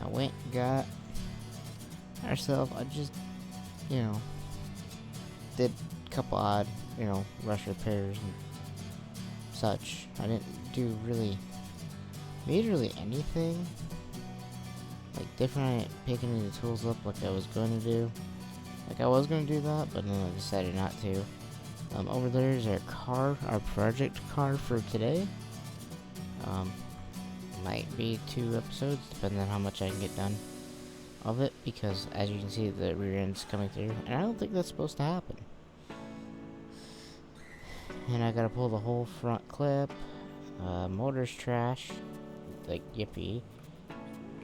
I went, got ourselves, I just, you know, did a couple odd, rush repairs and such. I didn't do really, majorly anything, like, different, picking any tools up like I was going to do. Like, I was going to do that, but then I decided not to. Over there is our car, our project car for today. Might be 2 episodes, depending on how much I can get done of it, because as you can see, the rear end's coming through, and I don't think that's supposed to happen. And I gotta pull the whole front clip. Motor's trash, like, yippee.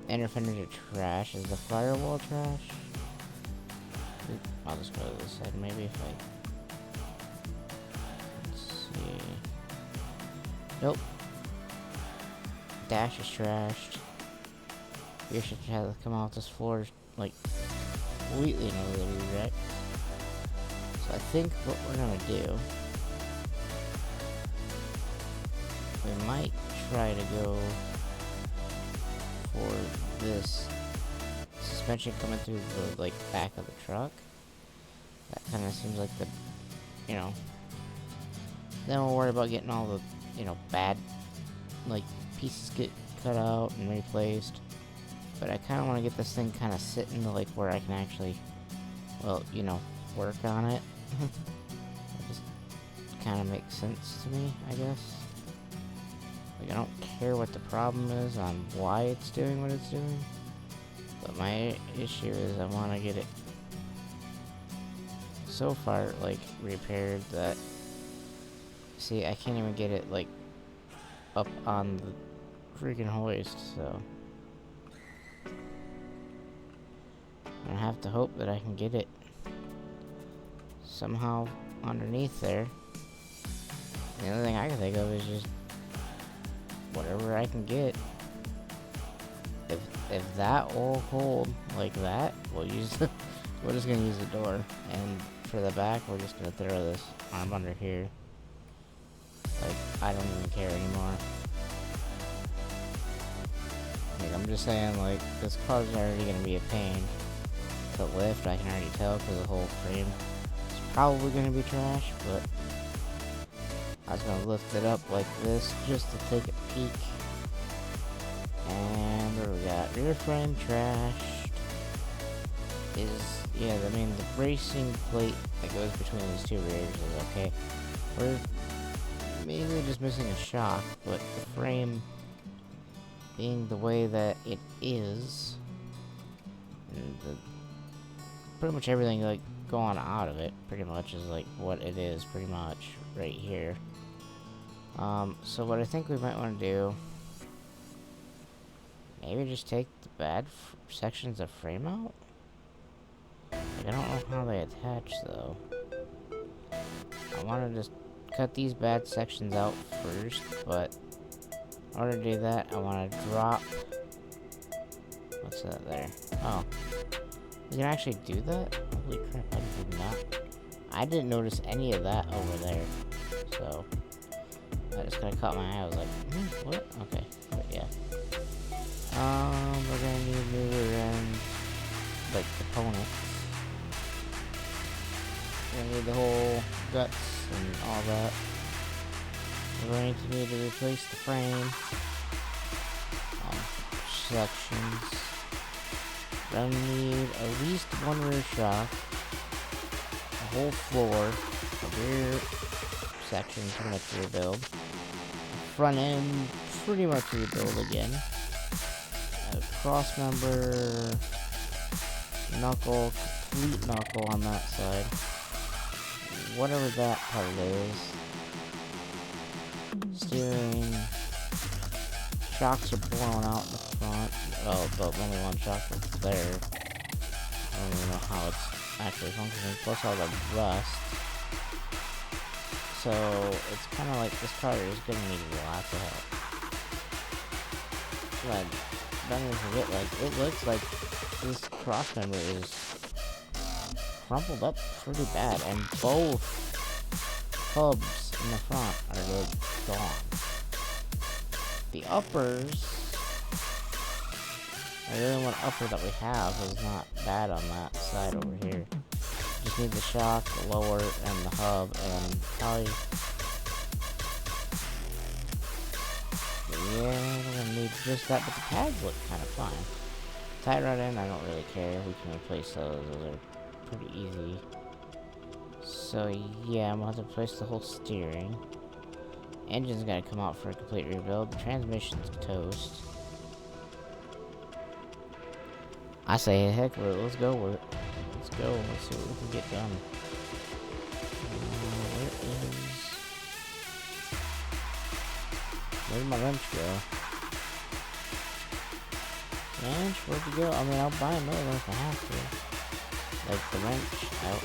Inner fenders are trash. Is the firewall trash? I'll just go to this side, maybe, if I... Let's see... Nope. Dash is trashed. You should have to come off this floor, like, completely and utterly wrecked. So I think what we're gonna do... We might try to go for this suspension coming through the, like, back of the truck. That kind of seems like the, then we'll worry about getting all the, bad, like, pieces get cut out and replaced. But I kind of want to get this thing kind of sitting to, like, where I can actually, well, work on it. It just kind of makes sense to me, I guess. Like, I don't care what the problem is on why it's doing what it's doing. But my issue is I want to get it so far, like, repaired that... See, I can't even get it, like, up on the freaking hoist, so... I have to hope that I can get it somehow underneath there. The only thing I can think of is just whatever I can get. If that will hold like that, we'll use we're just gonna use the door, and for the back we're just gonna throw this arm under here. Like, I don't even care anymore. Like, I'm just saying, like, this car's already gonna be a pain to lift. I can already tell because the whole frame is probably gonna be trash, but I was gonna lift it up like this just to take a peek. And what do we got? Rear frame trashed. Yeah, I mean, the bracing plate that goes between these two rears is okay. We're mainly just missing a shock, but the frame being the way that it is, and pretty much everything, like, going out of it pretty much is like what it is pretty much right here. So what I think we might want to do, maybe just take the bad sections of frame out. Like, I don't know how they attach though. I want to just cut these bad sections out first, but in order to do that, I want to drop... What's that there? Oh. You can actually do that? Holy crap, I didn't notice any of that over there. So, that just kind of caught my eye. I was like, what? Okay, but yeah. We're gonna need new rear end, like, components. We're gonna need the whole guts and all that. We're going to need to replace the frame. Sections. We're gonna need at least one rear shock. The whole floor. The rear section pretty much rebuild. Front end pretty much rebuild again. Cross member, knuckle, complete knuckle on that side. Whatever that part is. Steering. Shocks are blown out in the front. Oh, but only one shock was there. I don't even know how it's actually functioning. Plus all the rust. So it's kind of like this car is gonna need lots of help. But don't even forget, like, it looks like this cross member is crumpled up pretty bad, and both hubs in the front are like gone. The uppers The only one upper that we have is not bad on that side over here. Just need the shock, the lower, and the hub, and probably... Yeah, we're gonna need just that, but the pads look kind of fine. Tie rod in, I don't really care. We can replace those. Those are pretty easy. So yeah, I'm gonna have to replace the whole steering. Engine's gotta come out for a complete rebuild. The transmission's toast. I say heck with it. Let's go with it. Let's go. Let's see what we can get done. Where'd my wrench go? Wrench, where'd you go? I mean, I'll buy another one if I have to. Like the wrench,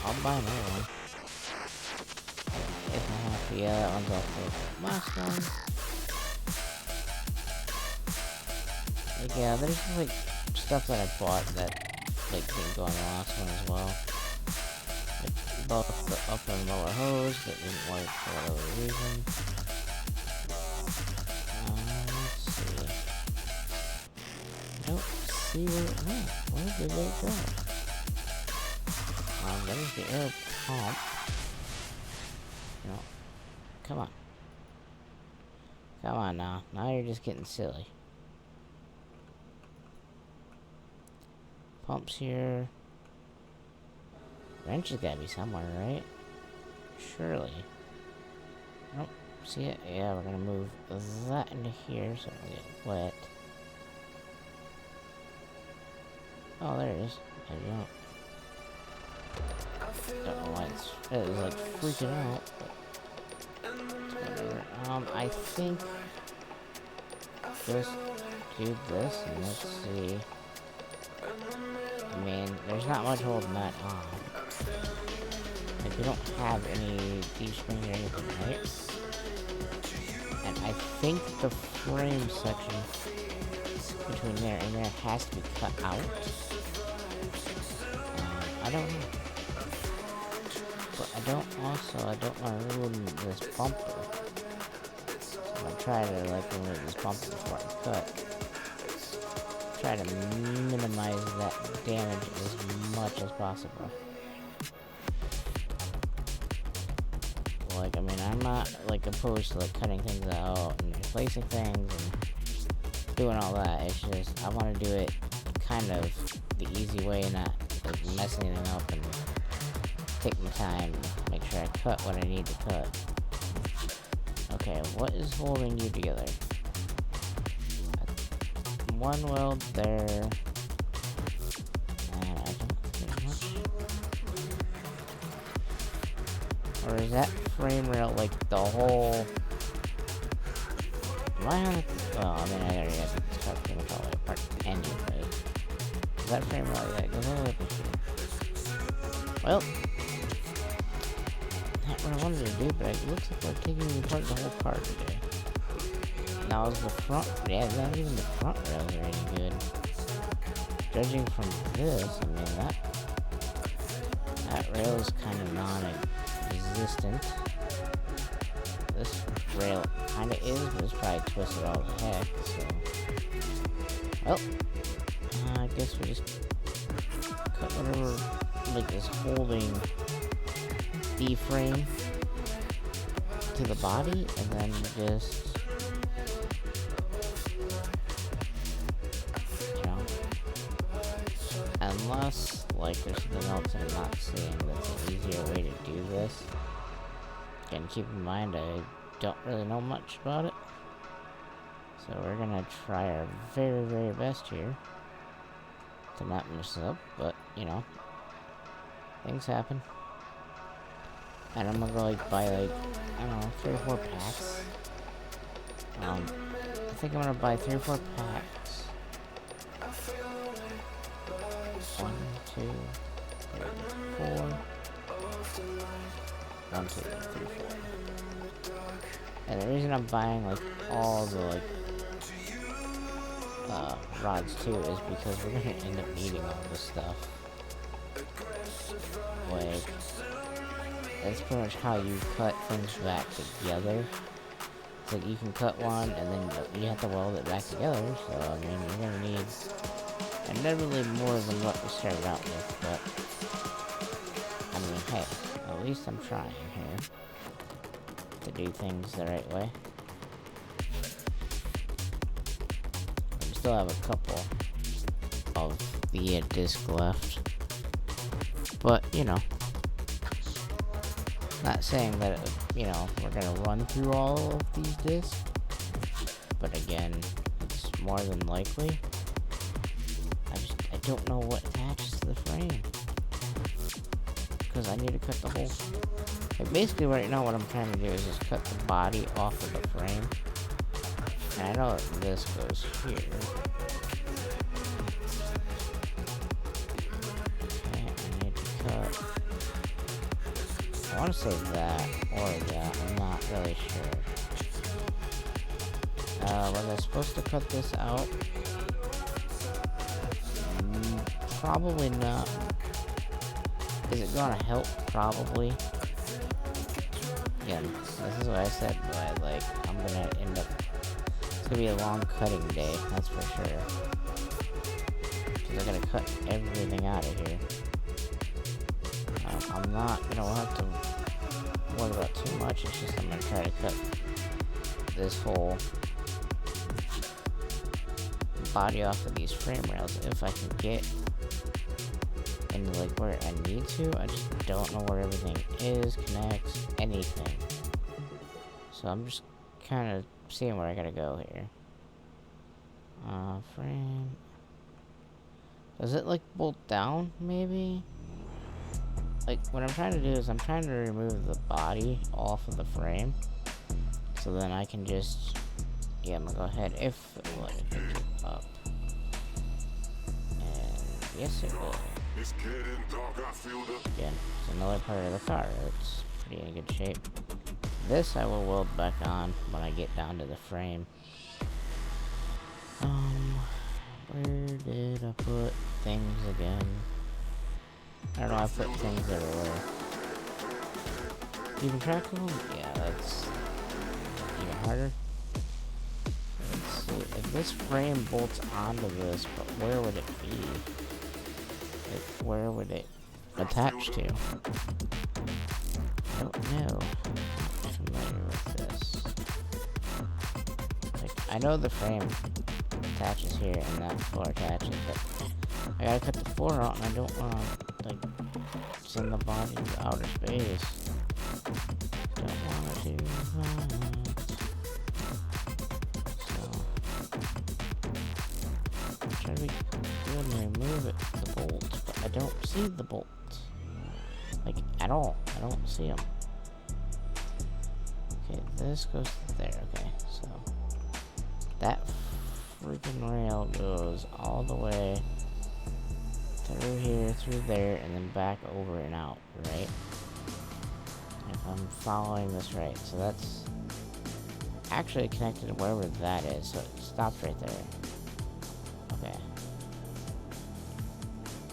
I'll buy another one. If I have to. Yeah, that one's off the last one. Like, yeah, there's like stuff that I bought that like didn't go on the last one as well. Like both the upper and lower hose that didn't work for whatever reason. Let's see. I don't see where it went. Where did it go? There's the air pump. No. Come on. Come on now. Now you're just getting silly. Pumps here. Wrench has gotta be somewhere, right? Surely. Nope. See it? Yeah, we're gonna move that into here so it doesn't get wet. Oh, there it is. There you go. Don't know why it was like freaking out. But whatever. I think just do this and let's see. I mean, there's not much holding that on. Like, we don't have any deep spring or anything, right? And I think the frame section between there and there has to be cut out. I don't know. But I don't want to ruin this bumper. So I'm gonna try to, like, remove this bumper before I cut. Try to minimize that damage as much as possible. Like, I mean, I'm not, like, opposed to, like, cutting things out and replacing things and doing all that. It's just, I want to do it kind of the easy way and not, like, messing it up and take my time and make sure I cut what I need to cut. Okay, what is holding you together? One weld there. And I don't think much. Or is that frame rail like the whole? Am I on? Well, I mean, I already have to start thinking all the way apart anyway. Is that frame rail? Yeah, it goes all the way up to here. Well, not what I wanted to do, but it looks like we're taking apart the whole car today. Now is the front, yeah, not even the front rails are any good. Judging from this, I mean, that rail is kind of non-existent. This rail kind of is, but it's probably twisted all the heck, so. Well, I guess we just cut whatever, like, is holding the frame to the body, and then just, unless, like, there's something else I'm not seeing that's an easier way to do this. Again, keep in mind, I don't really know much about it. So we're gonna try our very, very best here to not mess up, but, you know, things happen. And I'm gonna go, like, buy, like, I don't know, 3 or 4 packs. I think I'm gonna buy 3 or 4 packs. 1, 2, 3, 4. 1, 2, 3, 4. And the reason I'm buying, like, all the, like, rods too is because we're gonna end up needing all this stuff. Like, that's pretty much how you cut things back together. It's like you can cut one and then you have to weld it back together, so I mean you're gonna need Inevitably more than what we started out with, but I mean, hey, at least I'm trying here to do things the right way. We still have a couple of the disc left, but you know, not saying that you know we're gonna run through all of these discs, but again, it's more than likely. I don't know what attaches to the frame because I need to cut the whole. Like basically, right now, what I'm trying to do is just cut the body off of the frame, and I know that this goes here. I want to say that or that, I'm not really sure. Was I supposed to cut this out? Probably not. Is it gonna help? Probably. Again, this is what I said, but like, I'm gonna end up, it's gonna be a long cutting day, that's for sure. Because I gotta cut everything out of here. I'm not gonna have to worry about too much, it's just I'm gonna try to cut this whole body off of these frame rails if I can get into like where I need to. I just don't know where everything is, connects, anything. So I'm just kind of seeing where I gotta go here. Frame. Does it like bolt down maybe? Like, what I'm trying to do is I'm trying to remove the body off of the frame. So then I can just, yeah, I'm gonna go ahead if it would pick it up. And yes, it will. Again, it's another part of the car. It's pretty in good shape. This I will weld back on when I get down to the frame. Where did I put things again? I don't know, I put things everywhere. Keeping track of them? Yeah, that's even harder. Let's see, if this frame bolts onto this, but where would it be? Like, where would it attach to? I don't know. I'm familiar with this. Like, I know the frame attaches here and that floor attaches, but I gotta cut the floor out and I don't want to, like, send the body to outer space. Don't want to do that. So, I'm trying to be good and remove it, the bolts, but I don't see the bolts. Like, at all. I don't see them. Okay, this goes there. Okay, so that freaking rail goes all the way through here, through there, and then back over and out, right? If I'm following this right. So that's actually connected to wherever that is, so it stops right there. Okay.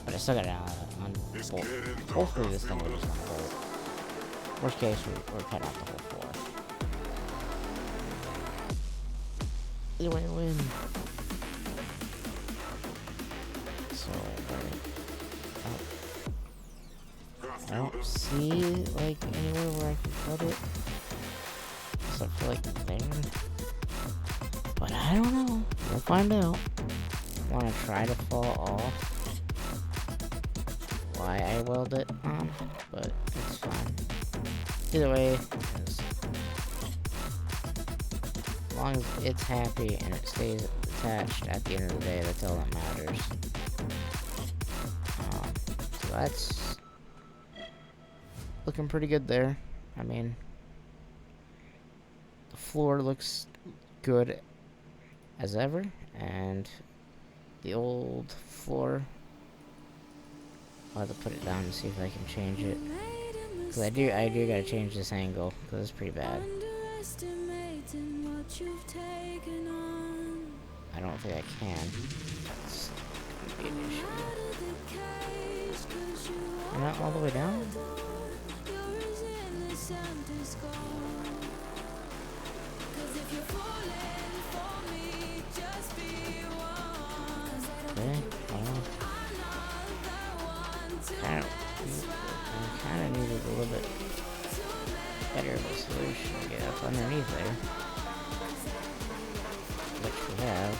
But I still got it on bolt. Hopefully this thing will just unbolt. Worst case, we're cutting out the whole floor. Either way, I win. So, I don't see, like, anywhere where I can put it. Except for, like, there. But I don't know. We'll find out. I want to try to fall off why I weld it on, but it's fine. Either way, as long as it's happy and it stays attached at the end of the day, that's all that matters. So that's looking pretty good there. I mean, the floor looks good as ever, and the old floor, I'll have to put it down and see if I can change it. Cause I do gotta change this angle, cause it's pretty bad. I don't think I can. It's gonna be an issue. I'm not all the way down? Okay, well, kind of needed a little bit better of a solution to get up underneath there, which we have.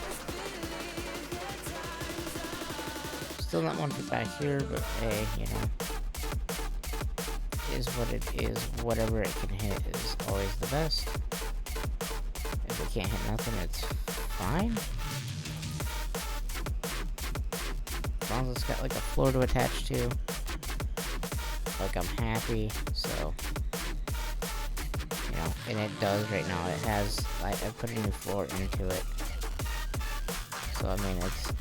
Still not one foot back here, but hey, you know, is what it is. Whatever it can hit is always the best. If it can't hit nothing, it's fine. As long as it's got like a floor to attach to, like I'm happy. So, you know, and it does right now. It has, I put a new floor into it. So I mean, it's.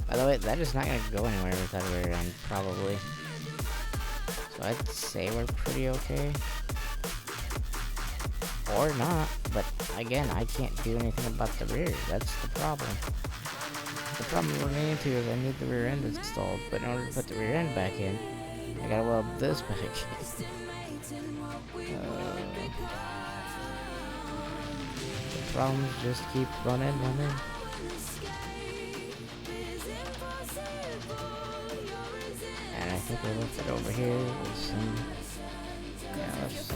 By the way, that is not gonna go anywhere without a rear end, probably. So I'd say we're pretty okay. Or not, but again, I can't do anything about the rear. That's the problem. The problem we're running into is I need the rear end installed, but in order to put the rear end back in, I gotta weld this back in. The problems just keep running. And I think we left it over here with some, yeah, that's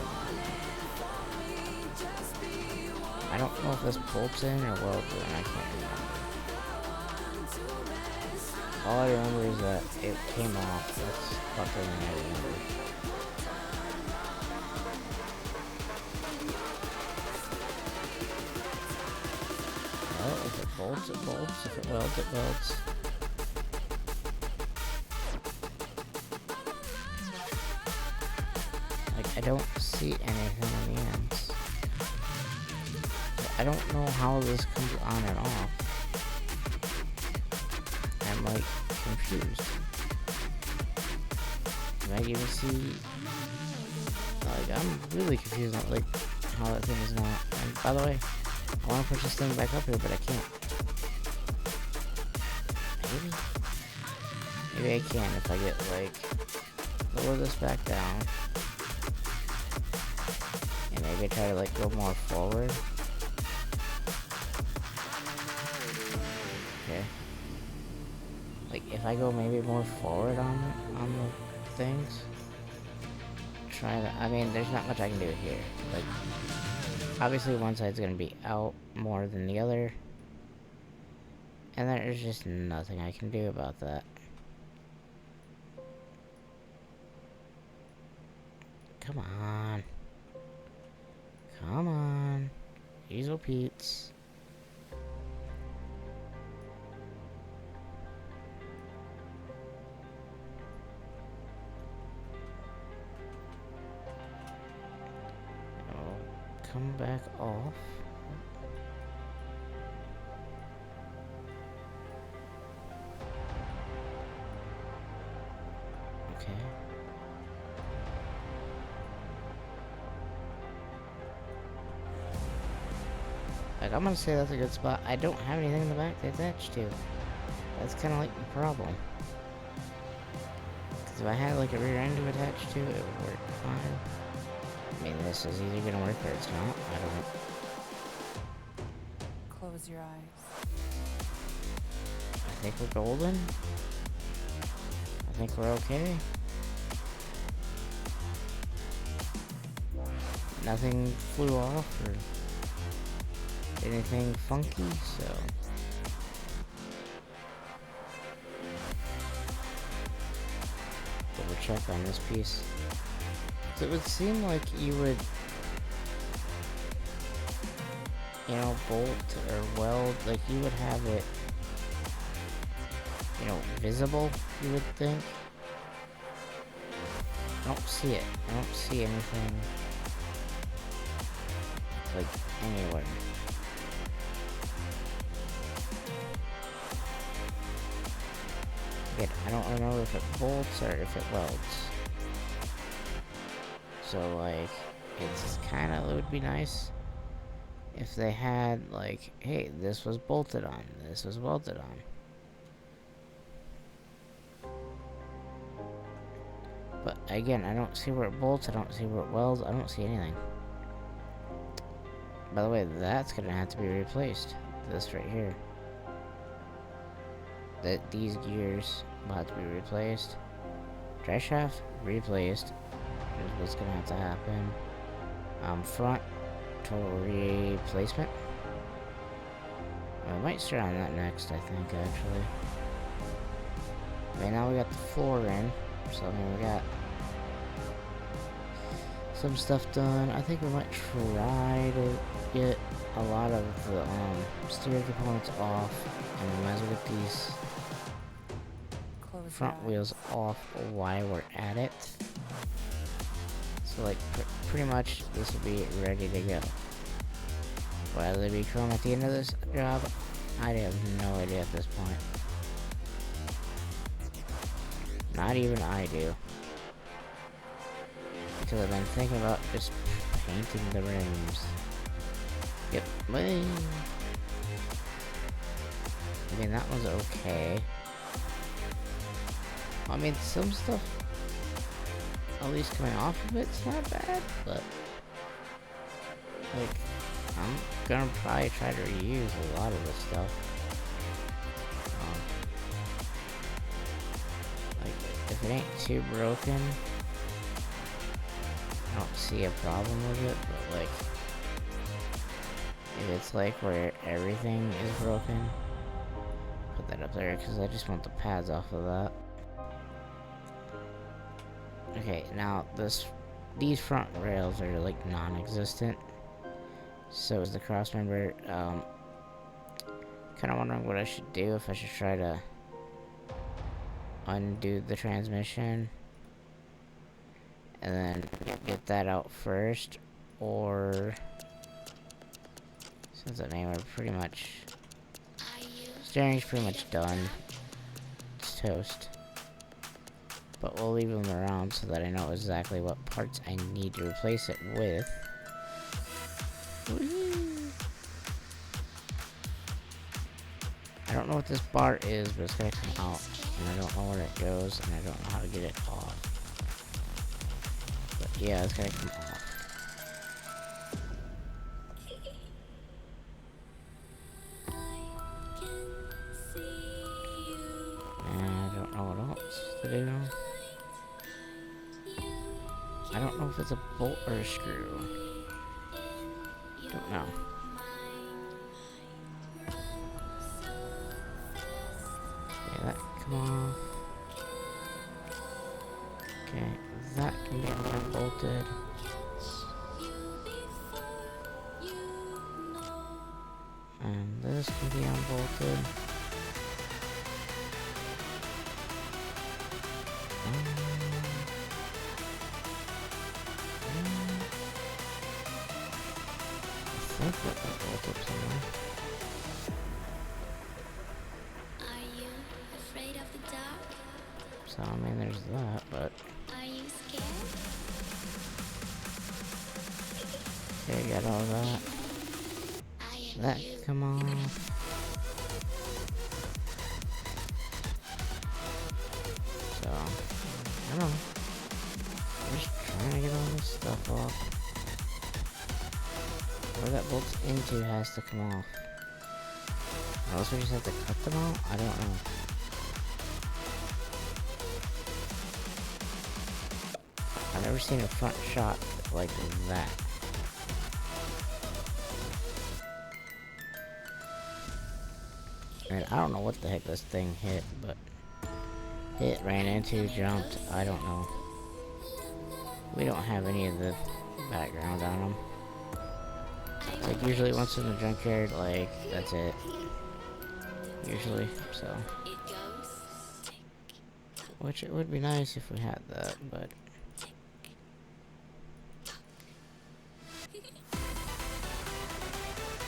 I don't know if this bolts in or welds in, I can't remember. All I remember is that it came off. That's about the only thing I remember. Well, if it bolts, it bolts. If it welds, it welds. Like, I don't see anything on the ends. I don't know how this comes on and off. I'm like confused. You might even see, like, I'm really confused on like how that thing is not. And by the way, I want to push this thing back up here, but I can't. Maybe I can if I get like lower this back down, and maybe try to like go more forward. Okay. Like if I go maybe more forward on the things, try that. I mean, there's not much I can do here. Like, obviously one side's gonna be out more than the other, and there's just nothing I can do about that. Come on. Come on. Diesel Pete's. Come back off. Okay. Like, I'm gonna say that's a good spot. I don't have anything in the back to attach to. That's kind of like the problem. Because if I had like a rear end to attach to, it would work fine. I mean, this is either gonna work or it's not. I don't. Close your eyes. I think we're golden. I think we're okay. Nothing flew off or anything funky, so. Double check on this piece. So it would seem like you would, you know, bolt or weld, like you would have it, you know, visible, you would think. I don't see it. I don't see anything, like, anywhere. Again, I don't know if it bolts or if it welds. So, like, it's kind of, it would be nice if they had, like, hey, this was bolted on, this was welded on. But, again, I don't see where it bolts, I don't see where it welds, I don't see anything. By the way, that's gonna have to be replaced. This right here. that these gears will have to be replaced. Drive shaft replaced is what's gonna have to happen. Front total replacement. I might start on that next, I think, actually. Okay, now we got the floor in, so I mean, we got some stuff done. I think we might try to get a lot of the steering components off, and we might as well get these front wheels off while we're at it. So like pretty much this will be ready to go. Will there be chrome at the end of this job? I have no idea at this point. Not even I do. Because I've been thinking about just painting the rims. Yep. I mean, that one's okay. I mean, some stuff, at least coming off of it's not bad, but like, I'm gonna probably try to reuse a lot of this stuff. Like, if it ain't too broken, I don't see a problem with it, but like, if it's like where everything is broken, put that up there, because I just want the pads off of that. Okay, now these front rails are like non-existent. So is the cross member. Kind of wondering what I should do, if I should try to undo the transmission and then get that out first, or since I mean we're pretty much, steering's pretty much done, it's toast. But we'll leave them around so that I know exactly what parts I need to replace it with. I don't know what this bar is, but it's gonna come out, and I don't know where it goes, and I don't know how to get it off. But yeah, it's gonna come off. And I don't know what else to do. I don't know if it's a bolt or a screw. Don't know. Okay, that come off. Okay, that can be unbolted. And this can be unbolted. I think that got bolted somewhere. Are you afraid of the dark? So I mean there's that, but Are you scared? okay, got all that. That can come off. So I don't know. I'm just trying to get all this stuff off. Where that bolts into has to come off. Unless we just have to cut them out? I don't know. I've never seen a front shot like that. And I don't know what the heck this thing hit, but hit, ran into, jumped, I don't know. We don't have any of the background on them. Like usually once in the junkyard, like that's it. Usually, so. Which it would be nice if we had that, but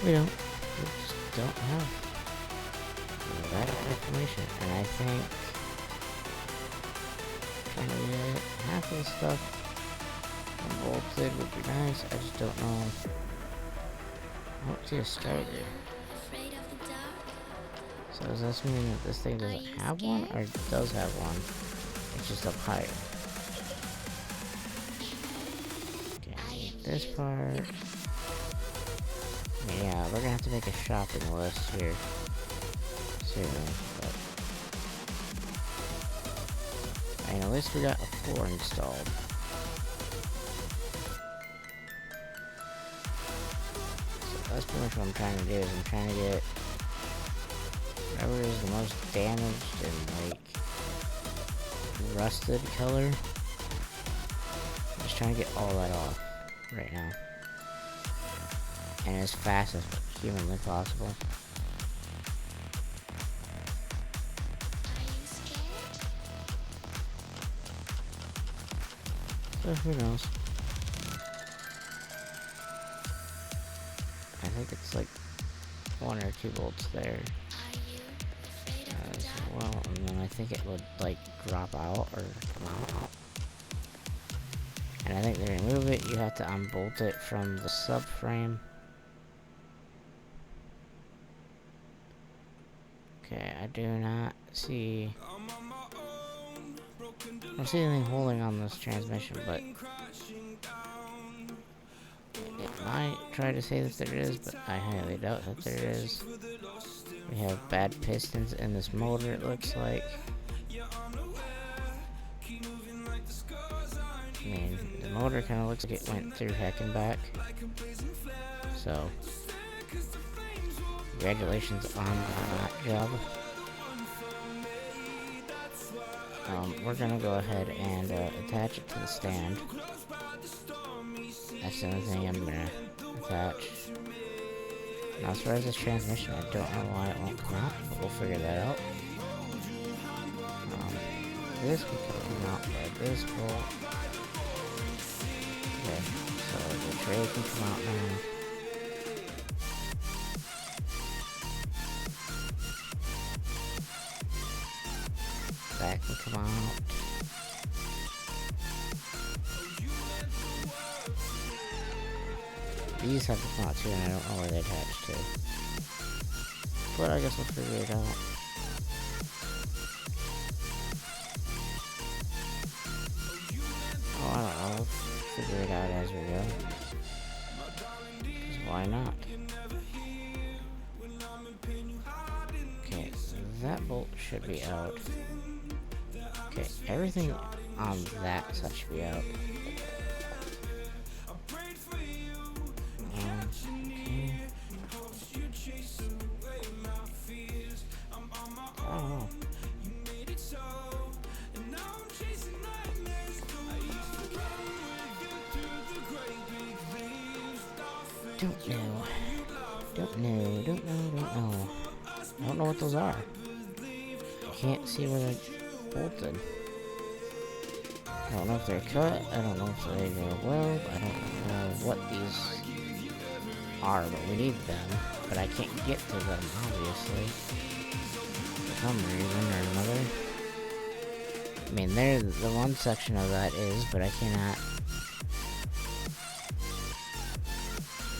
we don't. We just don't have that information. And I think trying to get half of the stuff unbolted would be nice. I just don't know. I don't see a starter. So does this mean that this thing doesn't have one, or it does have one? It's just up higher. Okay, I need this part. Yeah, we're gonna have to make a shopping list here soon, but And at least we got a floor installed. So that's pretty much what I'm trying to do, is I'm trying to get whatever is the most damaged and like rusted color. I'm just trying to get all that off right now. And as fast as humanly possible. So who knows? I think it's like 1 or 2 bolts there as well, and then I think it would like drop out or come out. And I think to remove it, you have to unbolt it from the subframe. Okay, I do not see. I don't see anything holding on this transmission, but it might try to say that there is, but I highly doubt that there is. We have bad pistons in this motor, it looks like. I mean, the motor kind of looks like it went through heck and back. So, congratulations on that job. We're gonna go ahead and attach it to the stand. That's the only thing I'm gonna attach. Now, as far as this transmission, I don't know why it won't come out, but we'll figure that out. This can come out by this bolt. Okay, so the tray can come out now. That can come out. These have to come out too, and I don't know where they attach to. But I guess we'll figure it out. Oh, I don't know. We'll figure it out as we go. 'Cause why not? Okay, that bolt should be out. Okay, everything on that side should be out. Okay. Oh. Don't know. Don't know. I don't know what those are. I can't see where they're bolted. I don't know if they're cut. I don't know if they are weld. I don't know what these are, but we need them. But I can't get to them, obviously. For some reason or another. I mean, there, the one section of that is, but I cannot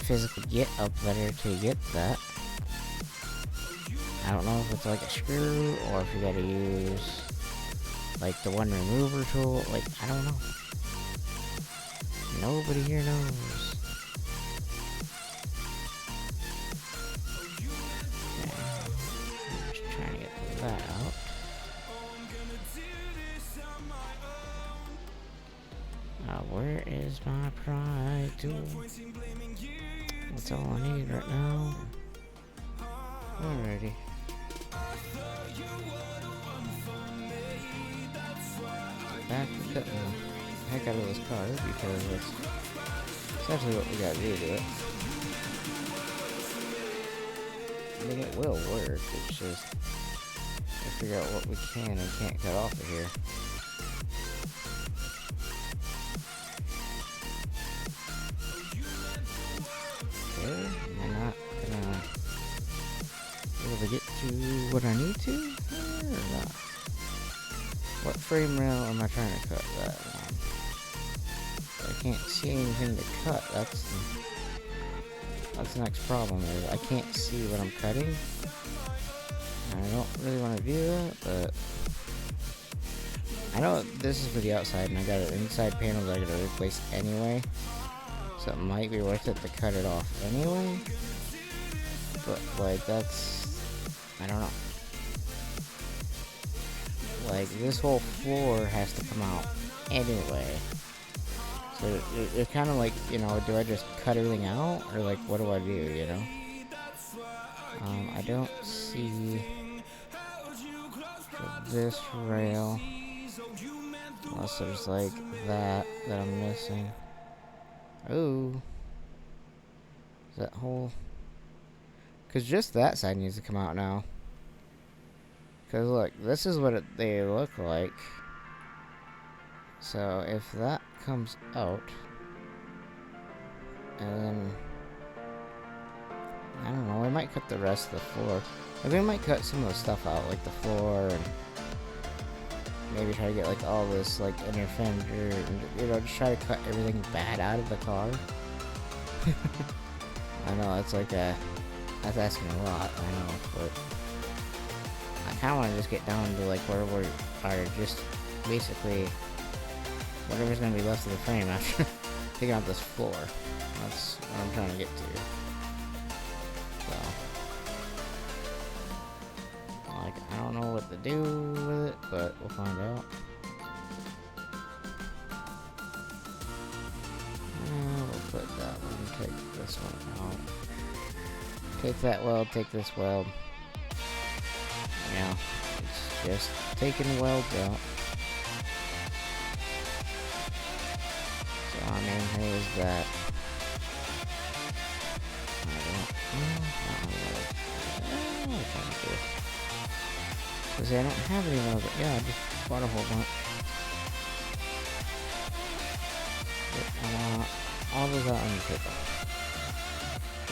physically get up there to get that. I don't know if it's like a screw or if you gotta use like the one remover tool. Like, I don't know. Nobody here knows. Okay. I'm just trying to get that out. Where is my pride tool? That's all I need right now. Alrighty. Back to cutting the heck out of this car because that's essentially what we gotta do to it. I mean, it will work, it's just to figure out what we can and can't cut off of here. Okay, am I not gonna be able to get to what I need to or not? What frame rail am I trying to cut that on? I can't see anything to cut. That's the next problem is I can't see what I'm cutting. And I don't really want to do that, but I know this is for the outside and I got an inside panel that I gotta replace anyway. So it might be worth it to cut it off anyway. But like that's, I don't know. like, this whole floor has to come out anyway. So it's kind of like, you know, do I just cut everything out, or like, what do I do, you know? I don't see this rail, unless there's like that I'm missing. Oh, is that whole? Cause just that side needs to come out now. Cause look, this is what they look like. So if that comes out, and then I don't know, we might cut the rest of the floor. Like, we might cut some of the stuff out, like the floor, and maybe try to get like all this like inner fender, and, you know, just try to cut everything bad out of the car. I know that's like that's asking a lot, I know, but I kind of want to just get down to like where we are, just basically whatever's gonna be left of the frame after taking out this floor. That's what I'm trying to get to. So, like, I don't know what to do with it, but we'll find out. We'll put that one, take this one out. Take that weld, take this weld. Yeah, it's just taking welds out. So, I mean, here's that. Because I don't have any more, but yeah, I just bought a whole bunch. But, all those out on the paper.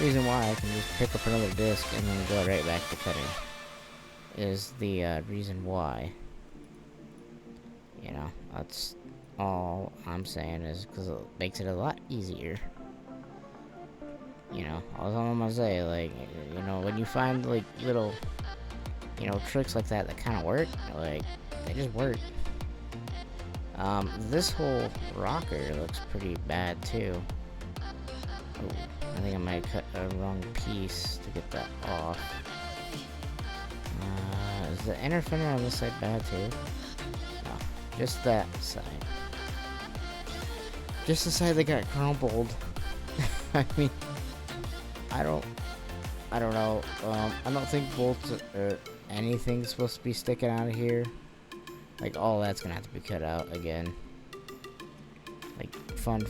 Reason why I can just pick up another disc and then go right back to cutting is the reason why. You know, that's all I'm saying, is because it makes it a lot easier. You know, all I'm gonna say, like, you know, when you find like little, you know, tricks like that kind of work, like, they just work. This whole rocker looks pretty bad too. Oh, I think I might cut a wrong piece to get that off. Is the inner fender on this side bad too? No, just that side. Just the side that got crumpled. I mean, I don't know. I don't think bolts or anything's supposed to be sticking out of here. Like, all that's gonna have to be cut out again. Like, fun.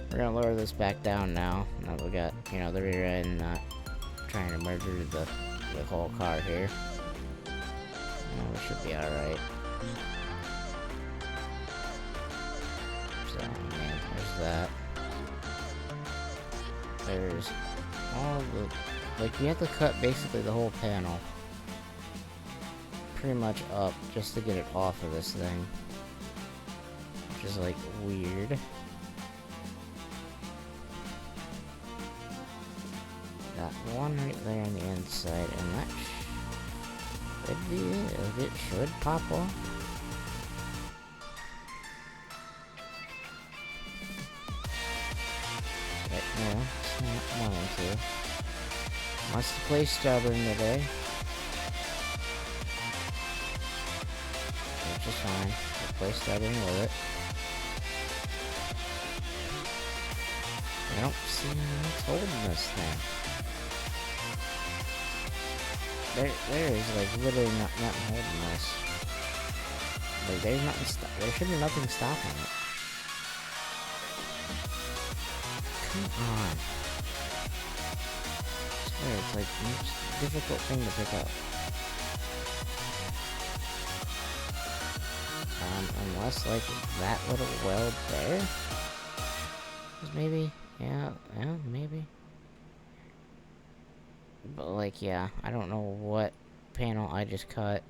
We're gonna lower this back down now. Now we got, you know, the rear end not trying to murder the whole car here. We should be alright. So, yeah, there's that. There's all the, like, you have to cut basically the whole panel pretty much up just to get it off of this thing, which is like weird. Got one right there on the inside, and that should be it. It should pop off. But no, it's not wanting to. Wants to play stubborn today. Which is fine. We'll play stubborn with it. I don't see what's holding this thing. There is like literally nothing holding this. Like, there's nothing. There should be nothing stopping it. Come on. I swear, it's like the most difficult thing to pick up. Unless like that little weld there. Maybe, yeah, maybe. But like, yeah, I don't know what panel I just cut.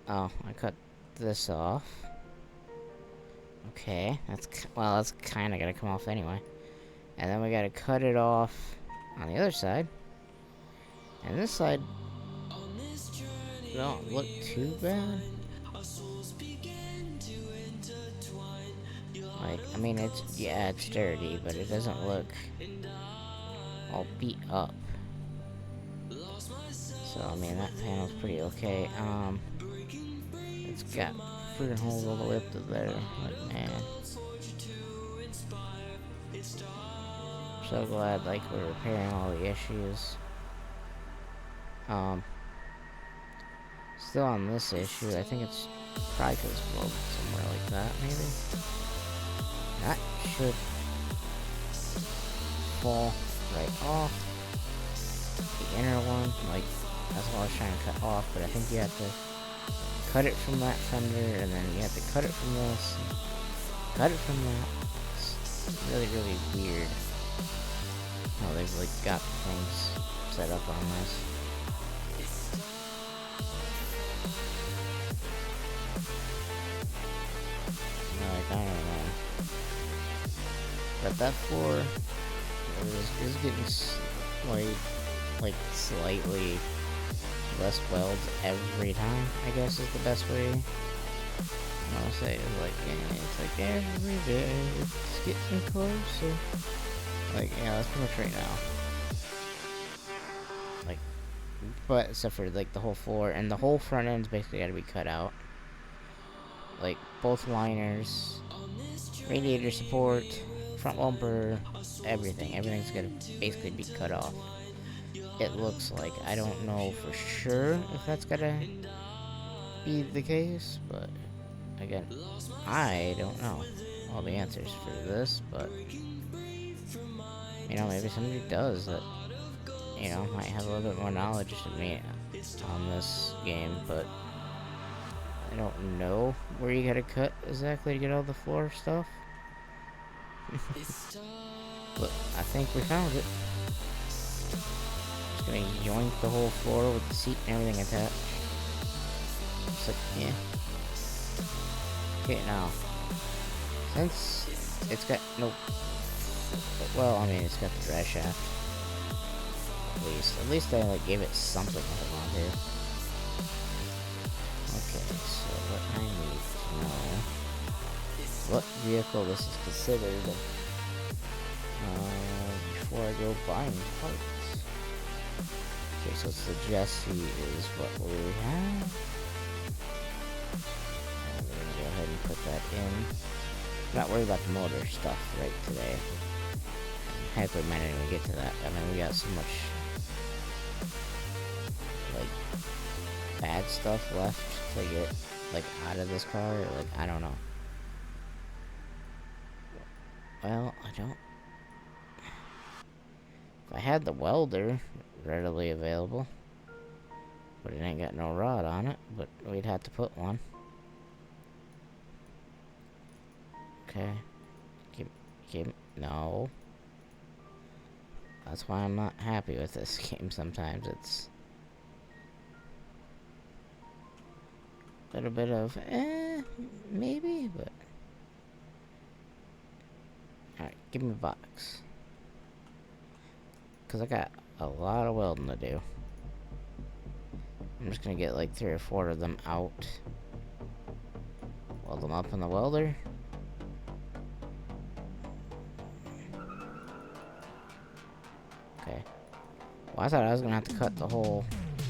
Oh, I cut this off. Okay, that's kind of gonna come off anyway. And then we gotta cut it off on the other side. And this side don't look too bad. Like, I mean, it's dirty, but it doesn't look all beat up. So, I mean, that panel's pretty okay. It's got freaking holes all the way up to there. Like, man. So glad, like, we're repairing all the issues. Still on this issue, I think it's probably because it's broke somewhere like that, maybe. That should fall right off. The inner one, like, that's what I was trying to cut off, but I think you have to cut it from that fender, and then you have to cut it from this, cut it from that. It's really, really weird how they've, like, got things set up on this. Like, I don't know. But that floor is getting like slightly less welds every time, I guess is the best way I'll say it. Like, it's like every day it's getting closer. Like, yeah, that's pretty much right now. Like, but except for like the whole floor and the whole front end's basically got to be cut out. Like both liners, radiator support, front bumper, everything's gonna basically be cut off. It looks like. I don't know for sure if that's gonna be the case, but again, I don't know all the answers for this, but you know, maybe somebody does that, you know, might have a little bit more knowledge than me on this game, but I don't know where you gotta cut exactly to get all the floor stuff. But I think we found it. Just gonna yoink the whole floor with the seat and everything attached. It's like, yeah. Okay, now, since it's got no, well, I mean, it's got the drag shaft. At least I like gave it something around here. Okay, so what I need to know, what vehicle this is considered before I go buying parts. Okay, so it's the Jesse is what we have. And we're gonna go ahead and put that in. I'm not worried about the motor stuff right today. Heck, we might not even get to that. I mean, we got so much like bad stuff left to get like out of this car. Like, I don't know. Well, I don't. If I had the welder readily available, but it ain't got no rod on it, but we'd have to put one. Okay. No. That's why I'm not happy with this game sometimes. It's a little bit of, maybe, but... Alright, give me a box. Because I got a lot of welding to do. I'm just going to get like 3 or 4 of them out. Weld them up in the welder. Okay. Well, I thought I was going to have to cut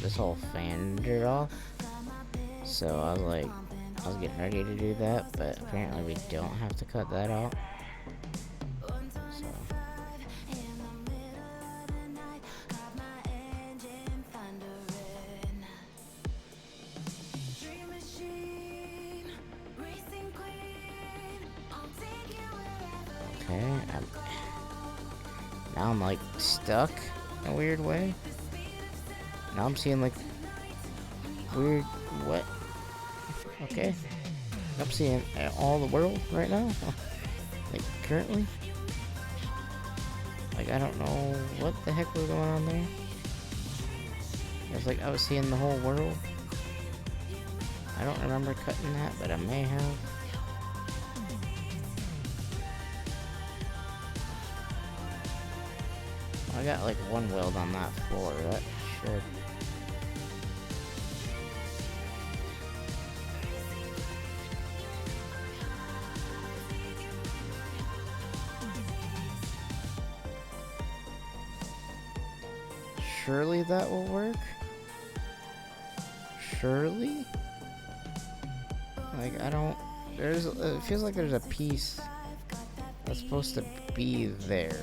this whole fender off. So I was getting ready to do that, but apparently we don't have to cut that out. So. Okay, now I'm like stuck in a weird way. Now I'm seeing like weird, what? Okay, I'm seeing all the world right now. Like currently, like I don't know what the heck was going on there. It's like I was seeing the whole world. I don't remember cutting that, but I may have. I got like 1 weld on that floor. That should. Surely that will work. purely? Like, I don't... There's... It feels like there's a piece that's supposed to be there.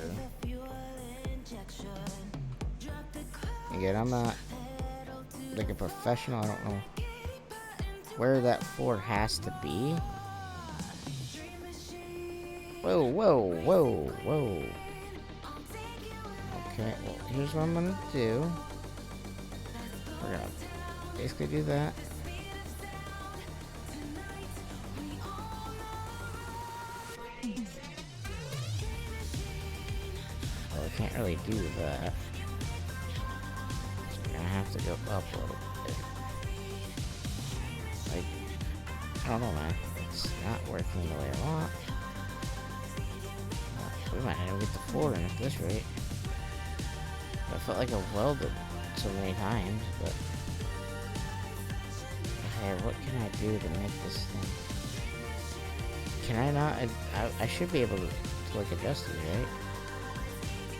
Again, I'm not like a professional. I don't know where that floor has to be. Whoa, whoa, whoa, whoa. Okay, well, here's what I'm gonna do. We're gonna basically do that. Well, I can't really do that. So we're gonna have to go up a little bit. Like, I don't know, man. It's not working the way I want. We might not get the floor in at this rate. I felt like I welded so many times, but... Okay, what can I do to make this thing... Can I not... I should be able to like, adjust it,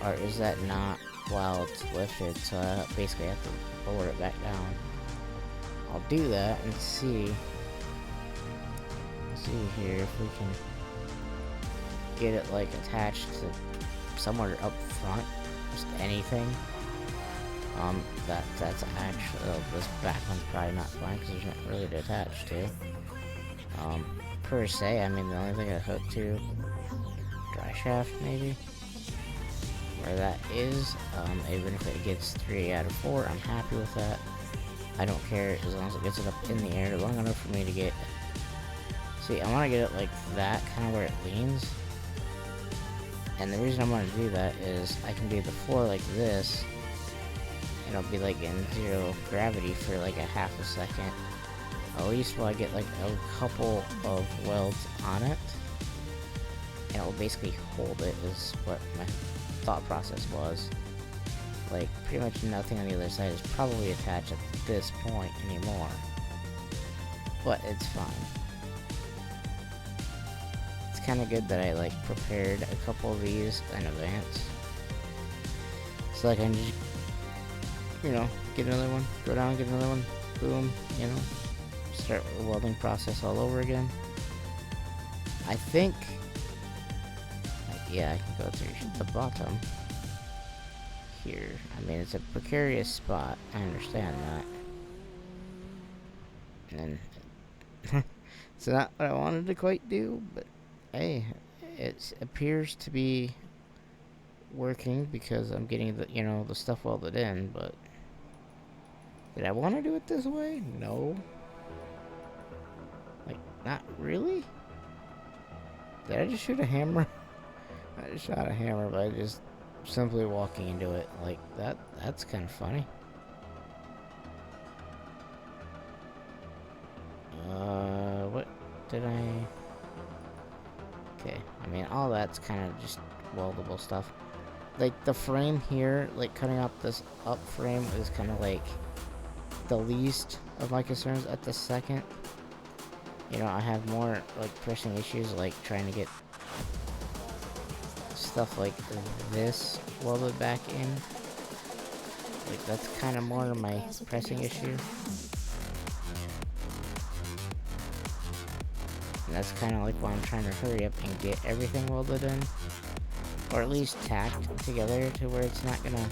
right? Or is that not while it's lifted, so I basically have to lower it back down. I'll do that and see... See here if we can... get it like attached to somewhere up front, just anything. That's actually this back one's probably not fine because there's not really to attach to. Per se, I mean the only thing I hook to dry shaft maybe where that is. Even if it gets 3 out of 4, I'm happy with that. I don't care as long as it gets it up in the air long enough for me to get. See, I want to get it like that, kind of where it leans. And the reason I want to do that is I can do the floor like this, and it'll be like in 0 gravity for like a half a second. At least while I get like a couple of welds on it. And it will basically hold it, is what my thought process was. Like, pretty much nothing on the other side is probably attached at this point anymore. But it's fine. Kind of good that I like prepared a couple of these in advance, so like I can just, you know, get another one, go down, get another one, boom, you know, start the welding process all over again. I think, yeah, I can go through the bottom here. I mean, it's a precarious spot, I understand that, and it's not what I wanted to quite do, but hey, it appears to be working because I'm getting the, you know, the stuff welded in, but did I want to do it this way? No. Like, not really? Did I just shoot a hammer? I just shot a hammer by just simply walking into it. Like, that's kind of funny. What did I... Okay, I mean, all that's kind of just weldable stuff. Like, the frame here, like, cutting out this up frame is kind of, like, the least of my concerns at the second. You know, I have more, like, pressing issues, like, trying to get stuff like this welded back in. Like, that's kind of more of my pressing issue. And that's kind of like why I'm trying to hurry up and get everything welded in. Or at least tacked together to where it's not gonna